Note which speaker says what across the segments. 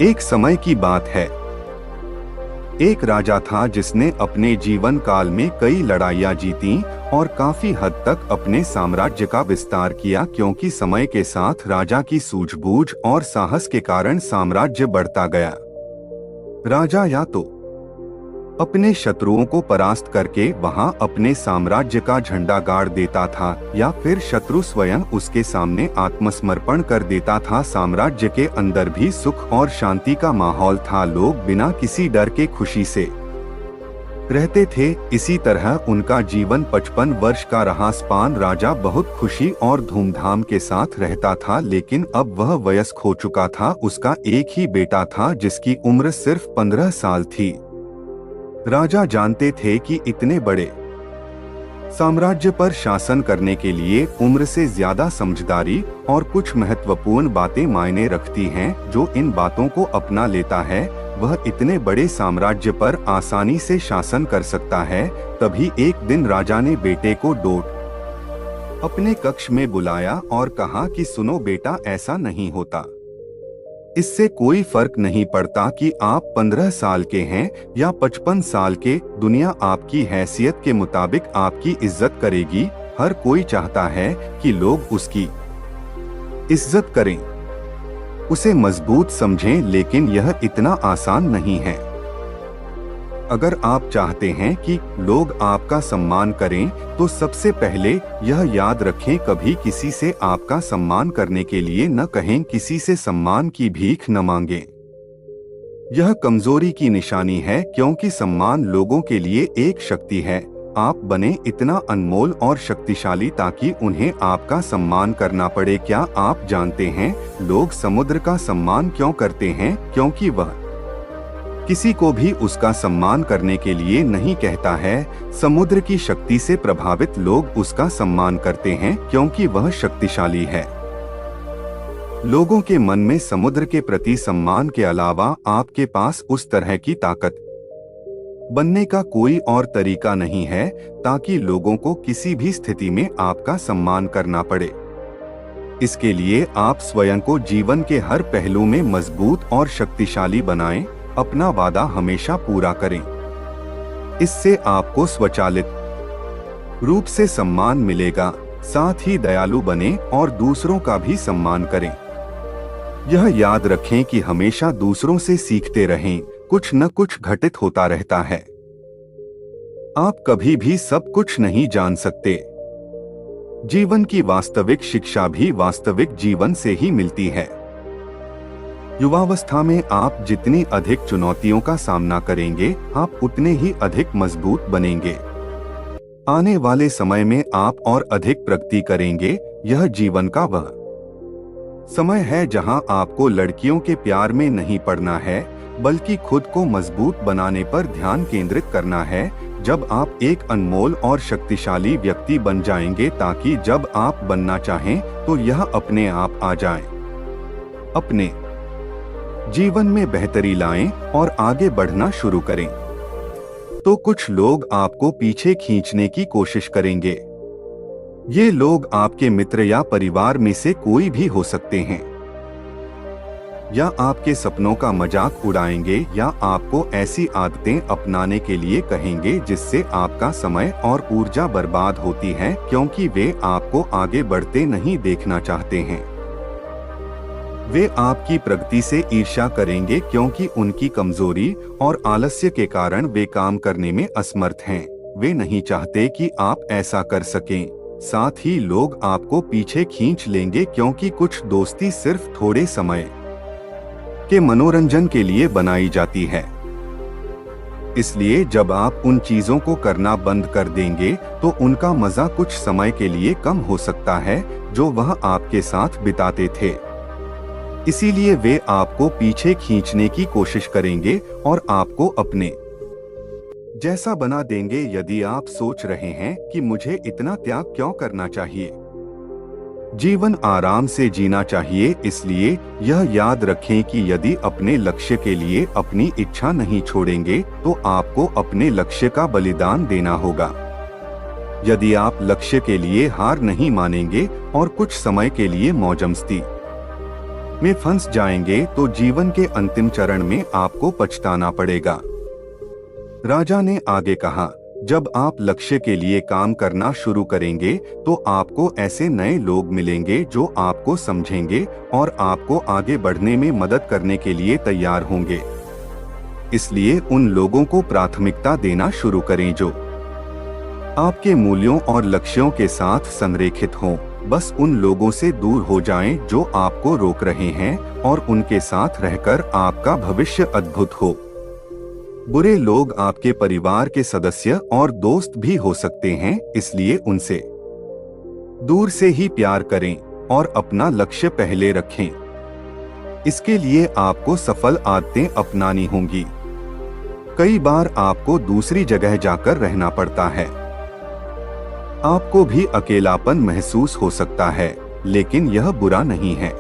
Speaker 1: एक समय की बात है। एक राजा था जिसने अपने जीवन काल में कई लड़ाइयाँ जीती और काफी हद तक अपने साम्राज्य का विस्तार किया, क्योंकि समय के साथ राजा की सूझबूझ और साहस के कारण साम्राज्य बढ़ता गया। राजा या तो अपने शत्रुओं को परास्त करके वहां अपने साम्राज्य का झंडा गाड़ देता था, या फिर शत्रु स्वयं उसके सामने आत्मसमर्पण कर देता था। साम्राज्य के अंदर भी सुख और शांति का माहौल था। लोग बिना किसी डर के खुशी से रहते थे। इसी तरह उनका जीवन 55 वर्ष का रहा। स्पान राजा बहुत खुशी और धूमधाम के साथ रहता था, लेकिन अब वह वयस्क हो चुका था। उसका एक ही बेटा था जिसकी उम्र सिर्फ 15 साल थी। राजा जानते थे कि इतने बड़े साम्राज्य पर शासन करने के लिए उम्र से ज्यादा समझदारी और कुछ महत्वपूर्ण बातें मायने रखती हैं। जो इन बातों को अपना लेता है वह इतने बड़े साम्राज्य पर आसानी से शासन कर सकता है। तभी एक दिन राजा ने बेटे को डोट अपने कक्ष में बुलाया और कहा कि सुनो बेटा, ऐसा नहीं होता। इससे कोई फर्क नहीं पड़ता कि आप 15 साल के हैं या 55 साल के। दुनिया आपकी हैसियत के मुताबिक आपकी इज्जत करेगी। हर कोई चाहता है कि लोग उसकी इज्जत करें, उसे मजबूत समझें, लेकिन यह इतना आसान नहीं है। अगर आप चाहते हैं कि लोग आपका सम्मान करें तो सबसे पहले यह याद रखें, कभी किसी से आपका सम्मान करने के लिए न कहें, किसी से सम्मान की भीख न मांगें। यह कमजोरी की निशानी है, क्योंकि सम्मान लोगों के लिए एक शक्ति है। आप बने इतना अनमोल और शक्तिशाली ताकि उन्हें आपका सम्मान करना पड़े। क्या आप जानते हैं लोग समुद्र का सम्मान क्यों करते हैं? क्योंकि वह किसी को भी उसका सम्मान करने के लिए नहीं कहता है। समुद्र की शक्ति से प्रभावित लोग उसका सम्मान करते हैं, क्योंकि वह शक्तिशाली है। लोगों के मन में समुद्र के प्रति सम्मान के अलावा आपके पास उस तरह की ताकत बनने का कोई और तरीका नहीं है ताकि लोगों को किसी भी स्थिति में आपका सम्मान करना पड़े। इसके लिए आप स्वयं को जीवन के हर पहलू में मजबूत और शक्तिशाली बनाएं। अपना वादा हमेशा पूरा करें। इससे आपको स्वचालित रूप से सम्मान मिलेगा। साथ ही दयालु बनें और दूसरों का भी सम्मान करें। यह याद रखें कि हमेशा दूसरों से सीखते रहें। कुछ न कुछ घटित होता रहता है। आप कभी भी सब कुछ नहीं जान सकते। जीवन की वास्तविक शिक्षा भी वास्तविक जीवन से ही मिलती है। युवावस्था में आप जितनी अधिक चुनौतियों का सामना करेंगे, आप उतने ही अधिक मजबूत बनेंगे। आने वाले समय में आप और अधिक प्रगति करेंगे। यह जीवन का वह समय है जहां आपको लड़कियों के प्यार में नहीं पड़ना है, बल्कि खुद को मजबूत बनाने पर ध्यान केंद्रित करना है। जब आप एक अनमोल और शक्तिशाली व्यक्ति बन जाएंगे, ताकि जब आप बनना चाहें तो यह अपने आप आ जाए। अपने जीवन में बेहतरी लाएं और आगे बढ़ना शुरू करें। तो कुछ लोग आपको पीछे खींचने की कोशिश करेंगे। ये लोग आपके मित्र या परिवार में से कोई भी हो सकते हैं, या आपके सपनों का मजाक उड़ाएंगे, या आपको ऐसी आदतें अपनाने के लिए कहेंगे जिससे आपका समय और ऊर्जा बर्बाद होती है, क्योंकि वे आपको आगे बढ़ते नहीं देखना चाहते हैं। वे आपकी प्रगति से ईर्ष्या करेंगे, क्योंकि उनकी कमजोरी और आलस्य के कारण वे काम करने में असमर्थ हैं। वे नहीं चाहते कि आप ऐसा कर सकें। साथ ही लोग आपको पीछे खींच लेंगे, क्योंकि कुछ दोस्ती सिर्फ थोड़े समय के मनोरंजन के लिए बनाई जाती है। इसलिए जब आप उन चीजों को करना बंद कर देंगे तो उनका मजा कुछ समय के लिए कम हो सकता है जो वह आपके साथ बिताते थे। इसीलिए वे आपको पीछे खींचने की कोशिश करेंगे और आपको अपने जैसा बना देंगे। यदि आप सोच रहे हैं कि मुझे इतना त्याग क्यों करना चाहिए, जीवन आराम से जीना चाहिए, इसलिए यह याद रखें कि यदि अपने लक्ष्य के लिए अपनी इच्छा नहीं छोड़ेंगे तो आपको अपने लक्ष्य का बलिदान देना होगा। यदि आप लक्ष्य के लिए हार नहीं मानेंगे और कुछ समय के लिए मौजमस्ती में फंस जाएंगे तो जीवन के अंतिम चरण में आपको पछताना पड़ेगा। राजा ने आगे कहा, जब आप लक्ष्य के लिए काम करना शुरू करेंगे तो आपको ऐसे नए लोग मिलेंगे जो आपको समझेंगे और आपको आगे बढ़ने में मदद करने के लिए तैयार होंगे। इसलिए उन लोगों को प्राथमिकता देना शुरू करें जो आपके मूल्यों और लक्ष्यों के साथ संरेखित हों। बस उन लोगों से दूर हो जाएं जो आपको रोक रहे हैं और उनके साथ रहकर आपका भविष्य अद्भुत हो। बुरे लोग आपके परिवार के सदस्य और दोस्त भी हो सकते हैं, इसलिए उनसे दूर से ही प्यार करें और अपना लक्ष्य पहले रखें। इसके लिए आपको सफल आदतें अपनानी होंगी। कई बार आपको दूसरी जगह जाकर रहना पड़ता है। आपको भी अकेलापन महसूस हो सकता है, लेकिन यह बुरा नहीं है।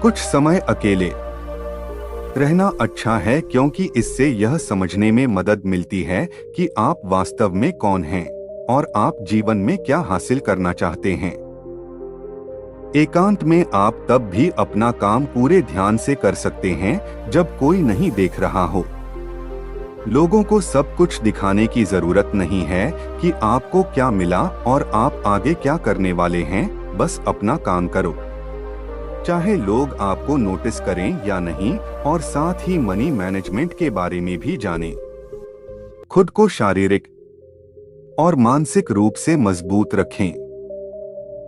Speaker 1: कुछ समय अकेले रहना अच्छा है क्योंकि इससे यह समझने में मदद मिलती है कि आप वास्तव में कौन हैं और आप जीवन में क्या हासिल करना चाहते हैं। एकांत में आप तब भी अपना काम पूरे ध्यान से कर सकते हैं जब कोई नहीं देख रहा हो। लोगों को सब कुछ दिखाने की जरूरत नहीं है कि आपको क्या मिला और आप आगे क्या करने वाले हैं। बस अपना काम करो, चाहे लोग आपको नोटिस करें या नहीं, और साथ ही मनी मैनेजमेंट के बारे में भी जानें। खुद को शारीरिक और मानसिक रूप से मजबूत रखें।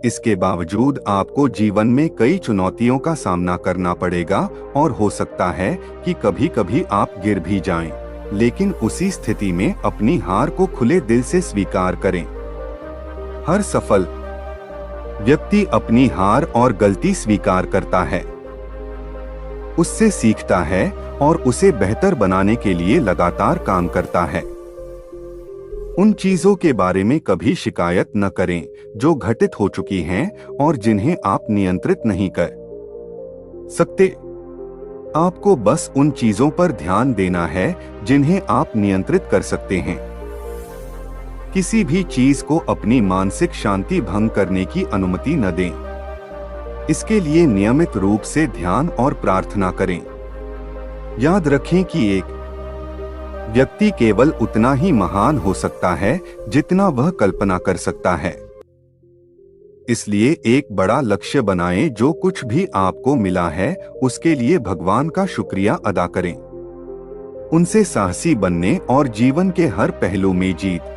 Speaker 1: इसके बावजूद आपको जीवन में कई चुनौतियों का सामना करना पड़ेगा और हो सकता है कि कभी कभी आप गिर भी जाएं, लेकिन उसी स्थिति में अपनी हार को खुले दिल से स्वीकार करें। हर सफल व्यक्ति अपनी हार और गलती स्वीकार करता है, उससे सीखता है और उसे बेहतर बनाने के लिए लगातार काम करता है। उन चीजों के बारे में कभी शिकायत न करें जो घटित हो चुकी हैं और जिन्हें आप नियंत्रित नहीं कर सकते। आपको बस उन चीजों पर ध्यान देना है जिन्हें आप नियंत्रित कर सकते हैं। किसी भी चीज को अपनी मानसिक शांति भंग करने की अनुमति न दें। इसके लिए नियमित रूप से ध्यान और प्रार्थना करें। याद रखें कि एक व्यक्ति केवल उतना ही महान हो सकता है जितना वह कल्पना कर सकता है। इसलिए एक बड़ा लक्ष्य बनाएं। जो कुछ भी आपको मिला है उसके लिए भगवान का शुक्रिया अदा करें। उनसे साहसी बनने और जीवन के हर पहलू में जीत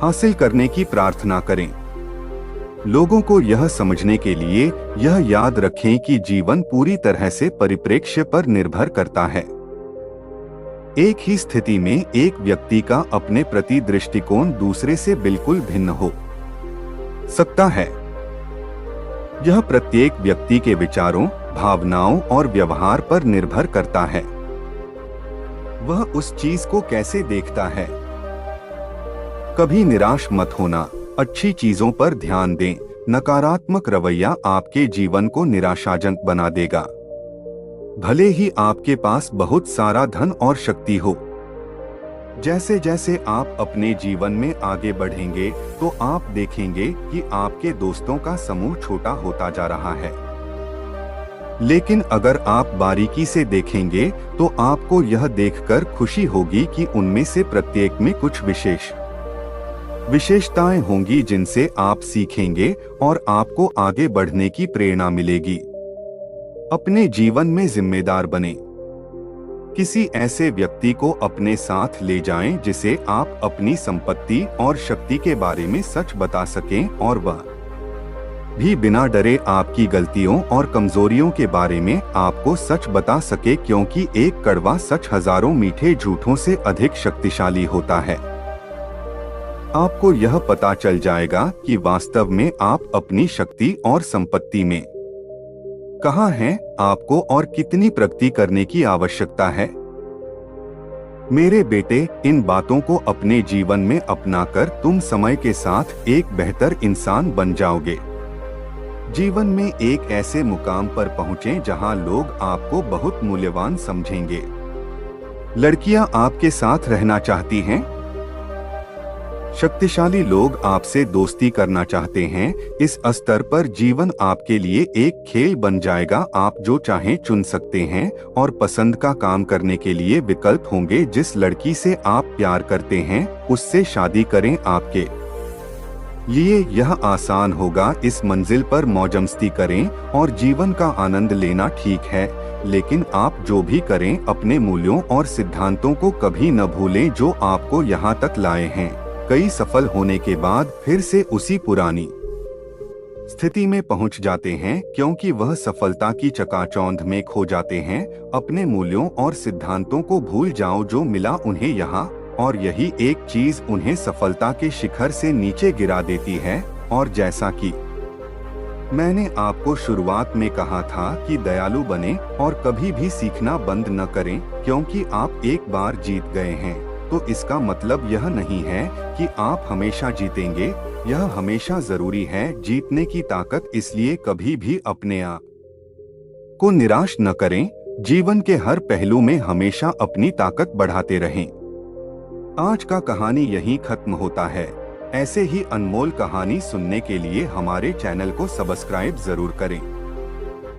Speaker 1: हासिल करने की प्रार्थना करें। लोगों को यह समझने के लिए यह याद रखें कि जीवन पूरी तरह से परिप्रेक्ष्य पर निर्भर करता है। एक ही स्थिति में एक व्यक्ति का अपने प्रति दृष्टिकोण दूसरे से बिल्कुल भिन्न हो सकता है। यह प्रत्येक व्यक्ति के विचारों, भावनाओं और व्यवहार पर निर्भर करता है। वह उस चीज को कैसे देखता है। कभी निराश मत होना, अच्छी चीजों पर ध्यान दें। नकारात्मक रवैया आपके जीवन को निराशाजनक बना देगा। भले ही आपके पास बहुत सारा धन और शक्ति हो, जैसे जैसे आप अपने जीवन में आगे बढ़ेंगे तो आप देखेंगे कि आपके दोस्तों का समूह छोटा होता जा रहा है। लेकिन अगर आप बारीकी से देखेंगे तो आपको यह देखकर खुशी होगी कि उनमें से प्रत्येक में कुछ विशेषताएं होंगी जिनसे आप सीखेंगे और आपको आगे बढ़ने की प्रेरणा मिलेगी। अपने जीवन में जिम्मेदार बने। किसी ऐसे व्यक्ति को अपने साथ ले जाएं जिसे आप अपनी संपत्ति और शक्ति के बारे में सच बता सकें और वह भी बिना डरे आपकी गलतियों और कमजोरियों के बारे में आपको सच बता सके, क्योंकि एक कड़वा सच हजारों मीठे झूठों से अधिक शक्तिशाली होता है। आपको यह पता चल जाएगा कि वास्तव में आप अपनी शक्ति और संपत्ति में कहाँ हैं, आपको और कितनी प्रगति करने की आवश्यकता है। मेरे बेटे, इन बातों को अपने जीवन में अपनाकर तुम समय के साथ एक बेहतर इंसान बन जाओगे। जीवन में एक ऐसे मुकाम पर पहुंचें जहां लोग आपको बहुत मूल्यवान समझेंगे। लड़कियां आपके साथ रहना चाहती हैं? शक्तिशाली लोग आपसे दोस्ती करना चाहते हैं। इस स्तर पर जीवन आपके लिए एक खेल बन जाएगा। आप जो चाहें चुन सकते हैं और पसंद का काम करने के लिए विकल्प होंगे। जिस लड़की से आप प्यार करते हैं उससे शादी करें। आपके लिए यह आसान होगा। इस मंजिल पर मौजमस्ती करें और जीवन का आनंद लेना ठीक है, लेकिन आप जो भी करें अपने मूल्यों और सिद्धांतों को कभी न भूलें जो आपको यहाँ तक लाए हैं। कई सफल होने के बाद फिर से उसी पुरानी स्थिति में पहुंच जाते हैं क्योंकि वह सफलता की चकाचौंध में खो जाते हैं। अपने मूल्यों और सिद्धांतों को भूल जाओ जो मिला उन्हें यहाँ, और यही एक चीज उन्हें सफलता के शिखर से नीचे गिरा देती है। और जैसा कि मैंने आपको शुरुआत में कहा था कि दयालु बने और कभी भी सीखना बंद न करें, क्योंकि आप एक बार जीत गए हैं तो इसका मतलब यह नहीं है कि आप हमेशा जीतेंगे। यह हमेशा जरूरी है जीतने की ताकत। इसलिए कभी भी अपने आप को निराश न करें। जीवन के हर पहलू में हमेशा अपनी ताकत बढ़ाते रहें। आज का कहानी यहीं खत्म होता है। ऐसे ही अनमोल कहानी सुनने के लिए हमारे चैनल को सब्सक्राइब जरूर करें।